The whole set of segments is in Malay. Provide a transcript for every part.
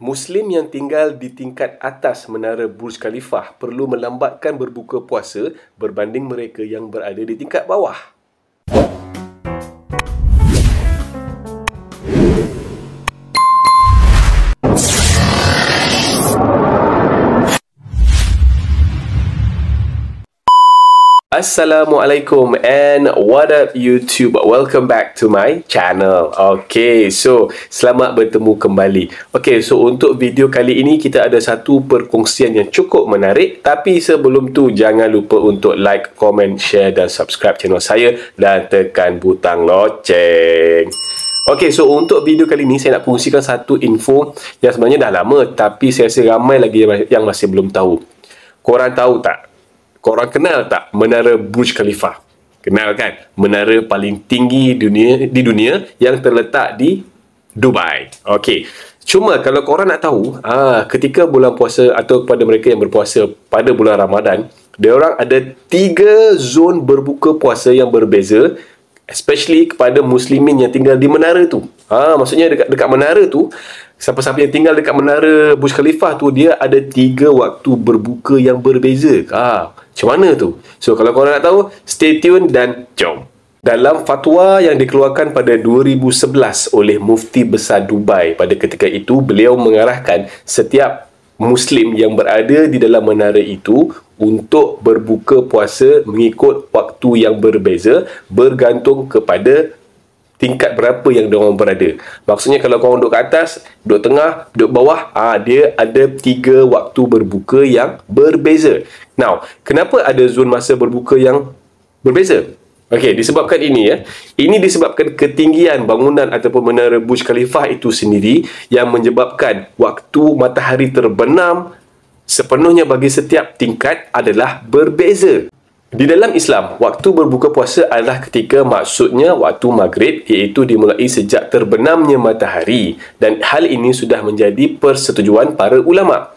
Muslim yang tinggal di tingkat atas menara Burj Khalifah perlu melambatkan berbuka puasa berbanding mereka yang berada di tingkat bawah. Assalamualaikum and what up YouTube, welcome back to my channel. Okay, so selamat bertemu kembali. Okay, so untuk video kali ini kita ada satu perkongsian yang cukup menarik. Tapi sebelum tu jangan lupa untuk like, comment, share dan subscribe channel saya dan tekan butang loceng. Okay, so untuk video kali ini saya nak kongsikan satu info yang sebenarnya dah lama tapi saya rasa ramai lagi yang masih belum tahu. Korang tahu tak? Korang kenal tak Menara Burj Khalifah? Kenal kan? Menara paling tinggi di dunia yang terletak di Dubai. Okey. Cuma kalau korang nak tahu, ketika bulan puasa atau kepada mereka yang berpuasa pada bulan Ramadan, dia orang ada 3 zon berbuka puasa yang berbeza, especially kepada muslimin yang tinggal di menara tu. Maksudnya dekat menara tu, siapa-siapa yang tinggal dekat menara Burj Khalifah tu, dia ada 3 waktu berbuka yang berbeza. Macam mana tu? So kalau korang nak tahu, stay tune dan jom. Dalam fatwa yang dikeluarkan pada 2011 oleh Mufti Besar Dubai, pada ketika itu beliau mengarahkan setiap Muslim yang berada di dalam menara itu untuk berbuka puasa mengikut waktu yang berbeza bergantung kepada tingkat berapa yang diorang berada. Maksudnya kalau korang duduk kat atas, duduk tengah, duduk bawah, dia ada 3 waktu berbuka yang berbeza. Now, kenapa ada zon masa berbuka yang berbeza? Okey, disebabkan ini ya. Ini disebabkan ketinggian bangunan ataupun menara Burj Khalifah itu sendiri yang menyebabkan waktu matahari terbenam sepenuhnya bagi setiap tingkat adalah berbeza. Di dalam Islam, waktu berbuka puasa adalah ketika maksudnya waktu maghrib, iaitu dimulai sejak terbenamnya matahari, dan hal ini sudah menjadi persetujuan para ulama,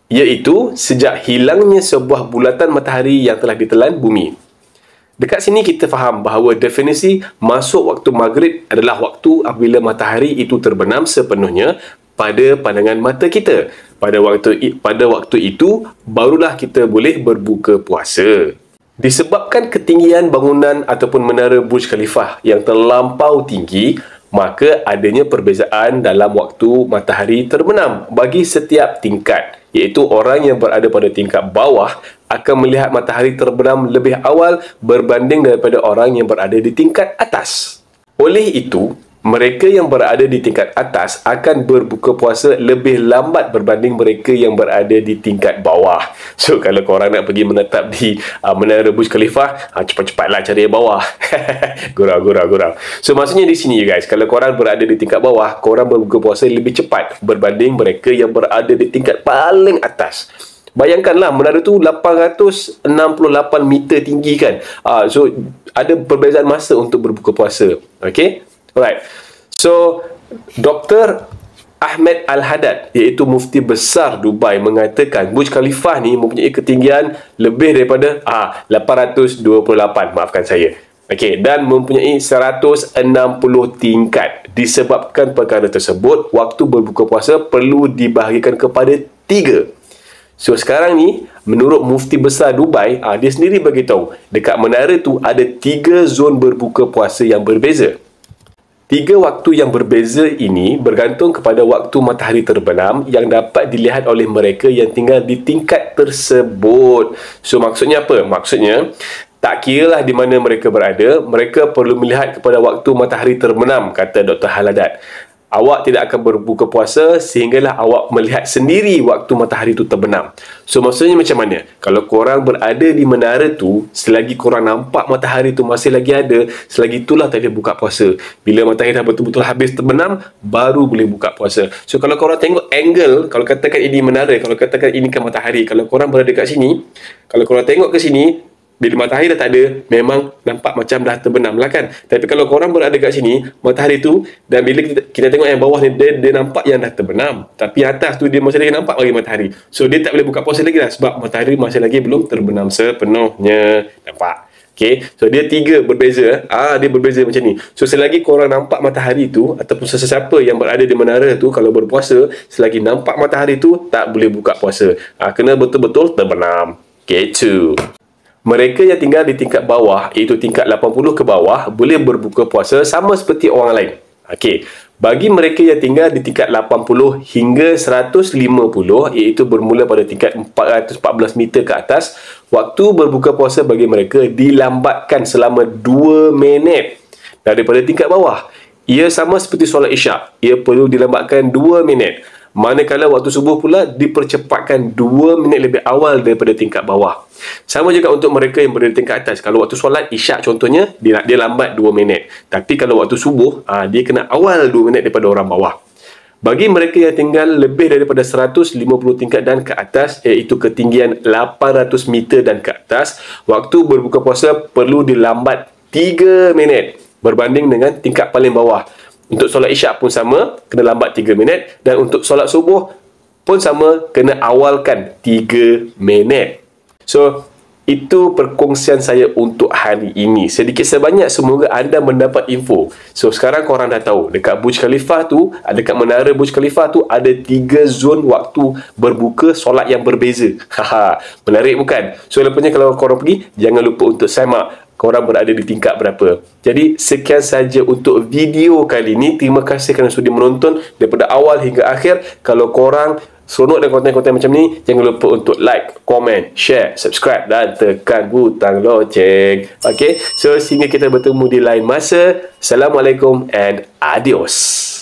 iaitu sejak hilangnya sebuah bulatan matahari yang telah ditelan bumi. Dekat sini kita faham bahawa definisi masuk waktu maghrib adalah waktu apabila matahari itu terbenam sepenuhnya pada pandangan mata kita. Pada waktu itu, barulah kita boleh berbuka puasa. Disebabkan ketinggian bangunan ataupun menara Burj Khalifah yang terlampau tinggi, maka adanya perbezaan dalam waktu matahari terbenam bagi setiap tingkat. Iaitu orang yang berada pada tingkat bawah akan melihat matahari terbenam lebih awal berbanding daripada orang yang berada di tingkat atas. Oleh itu, mereka yang berada di tingkat atas akan berbuka puasa lebih lambat berbanding mereka yang berada di tingkat bawah. So, kalau korang nak pergi menetap di Menara Burj Khalifah, cepat-cepatlah cari yang bawah. Gurau. So, maksudnya di sini guys, kalau korang berada di tingkat bawah, korang berbuka puasa lebih cepat berbanding mereka yang berada di tingkat paling atas. Bayangkanlah, menara tu 868 meter tinggi kan. So, ada perbezaan masa untuk berbuka puasa. Okay? Alright. So, Dr. Ahmed Al-Haddad, iaitu Mufti Besar Dubai, mengatakan Burj Khalifah ni mempunyai ketinggian lebih daripada 828, maafkan saya. Okey, dan mempunyai 160 tingkat. Disebabkan perkara tersebut, waktu berbuka puasa perlu dibahagikan kepada 3. So sekarang ni, menurut Mufti Besar Dubai, dia sendiri beritahu dekat menara tu ada 3 zon berbuka puasa yang berbeza. 3 waktu yang berbeza ini bergantung kepada waktu matahari terbenam yang dapat dilihat oleh mereka yang tinggal di tingkat tersebut. So maksudnya apa? Maksudnya, tak kiralah di mana mereka berada, mereka perlu melihat kepada waktu matahari terbenam, kata Dr. Al-Haddad. Awak tidak akan berbuka puasa sehinggalah awak melihat sendiri waktu matahari itu terbenam. So maksudnya macam mana? Kalau korang berada di menara tu, selagi korang nampak matahari tu masih lagi ada, selagi itulah tak boleh buka puasa. Bila matahari dah betul-betul habis terbenam, baru boleh buka puasa. So kalau korang tengok angle, kalau katakan ini menara, kalau katakan ini kan matahari, kalau korang berada kat sini, kalau korang tengok ke sini, bila matahari dah tak ada, memang nampak macam dah terbenam lah kan. Tapi kalau korang berada kat sini, matahari tu, dan bila kita tengok yang bawah ni, dia nampak yang dah terbenam. Tapi atas tu, dia masih lagi nampak lagi matahari. So, dia tak boleh buka puasa lagi lah, sebab matahari masih lagi belum terbenam sepenuhnya. Nampak? Okay, so dia 3 berbeza. Dia berbeza macam ni. So selagi korang nampak matahari tu, ataupun sesiapa yang berada di menara tu, kalau berpuasa, selagi nampak matahari tu, tak boleh buka puasa. Kena betul-betul terbenam. Gitu. Mereka yang tinggal di tingkat bawah, iaitu tingkat 80 ke bawah, boleh berbuka puasa sama seperti orang lain. Okey. Bagi mereka yang tinggal di tingkat 80 hingga 150, iaitu bermula pada tingkat 414 meter ke atas, waktu berbuka puasa bagi mereka dilambatkan selama 2 minit daripada tingkat bawah. Ia sama seperti solat isyak. Ia perlu dilambatkan 2 minit. Manakala waktu subuh pula dipercepatkan 2 minit lebih awal daripada tingkat bawah. Sama juga untuk mereka yang berada di tingkat atas. Kalau waktu solat isyak contohnya, dia lambat 2 minit. Tapi kalau waktu subuh, dia kena awal 2 minit daripada orang bawah. Bagi mereka yang tinggal lebih daripada 150 tingkat dan ke atas, iaitu ketinggian 800 meter dan ke atas, waktu berbuka puasa perlu dilambat 3 minit berbanding dengan tingkat paling bawah. Untuk solat isyak pun sama, kena lambat 3 minit. Dan untuk solat subuh pun sama, kena awalkan 3 minit. So, itu perkongsian saya untuk hari ini. Sedikit sebanyak, semoga anda mendapat info. So, sekarang korang dah tahu, dekat Burj Khalifa tu, dekat menara Burj Khalifa tu, ada 3 zon waktu berbuka solat yang berbeza. Menarik bukan? So, lepasnya kalau korang pergi, jangan lupa untuk semak korang berada di tingkat berapa. Jadi, sekian saja untuk video kali ini. Terima kasih kerana sudi menonton daripada awal hingga akhir. Kalau korang seronok dengan konten-konten macam ni, jangan lupa untuk like, komen, share, subscribe dan tekan butang loceng. Okay, so sehingga kita bertemu di lain masa. Assalamualaikum and adios.